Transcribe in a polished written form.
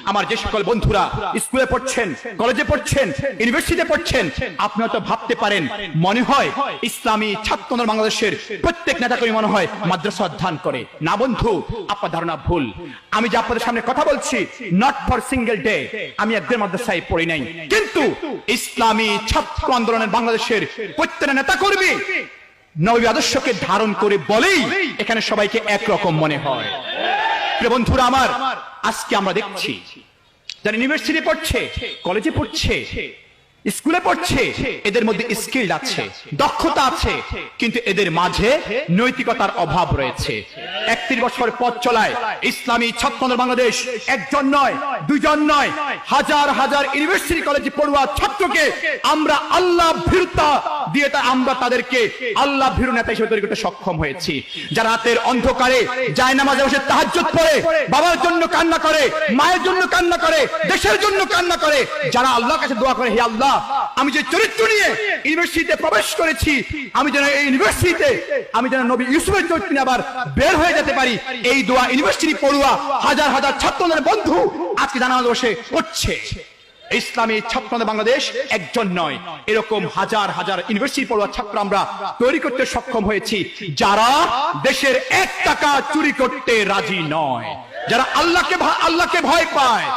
আমার যে সকল বন্ধুরা স্কুলে পড়ছেন, কলেজে পড়ছেন, ইউনিভার্সিটিতে পড়ছেন, আপনি হয়তো ভাবতে পারেন মনে হয় ইসলামী ছাত্র আন্দোলন বাংলাদেশের প্রত্যেক নেতাকর্মী মনে হয় মাদ্রাসা অধ্যয়ন করে। না বন্ধু, আপনার ধারণা ভুল। আমি যে আপনাদের সামনে কথা বলছি, নট ফর সিঙ্গেল ডে, আমি একদের মাদ্রাসায় পড়ি নাই, কিন্তু ইসলামী ছাত্র আন্দোলনের বাংলাদেশের প্রত্যেক নেতাকর্মী নবী আদর্শকে ধারণ করে বলেই এখানে সবাইকে একরকম মনে হয়। প্রিয় বন্ধুরা আমার, আজকে আমরা দেখছি যারা ইউনিভার্সিটি পড়ছে, কলেজে পড়ছে, স্কুলে পড়ছে, এদের মধ্যে স্কিল আছে, দক্ষতা আছে, কিন্তু এদের মাঝে নৈতিকতার অভাব রয়েছে। 31 বছর পথ চলায় ইসলামী ছাত্র আন্দোলন বাংলাদেশ একজন নয়, দুইজন নয়, হাজার হাজার ইউনিভার্সিটি কলেজে পড়ুয়া ছাত্রকে আমরা আল্লাহ ভীরুতা দিয়ে আমরা তাদেরকে আল্লাহ ভীরু নেতা হিসেবে তৈরি করতে সক্ষম হয়েছি। যারা রাতের অন্ধকারে জায়নামাজে বসে তাহাজ্জুদ পড়ে, বাবার জন্য কান্না করে, মায়ের জন্য কান্না করে, দেশের জন্য কান্না করে, যারা আল্লাহর কাছে দোয়া করে, হে আল্লাহ, আমি যে চরিত্র নিয়ে ইউনিভার্সিটিতে প্রবেশ করেছি, আমি যেন এই ইউনিভার্সিটিতে আমি যেন নবী ইউসুফের চরিত্র নিয়ে আবার বের হয়ে যেতে পারি, এই দোয়া ইউনিভার্সিটি পড়ুয়া হাজার হাজার ছাত্রদের বন্ধু আজকে জানাজা বসে করছে। ইসলামী ছাত্র বাংলাদেশ একজন নয়, এরকম হাজার হাজার ইউনিভার্সিটি পড়ুয়া ছাত্র আমরা তৈরি করতে সক্ষম হয়েছি, যারা দেশের 1 টাকা চুরি করতে রাজি নয়, যারা আল্লাহকে ভয় পায়।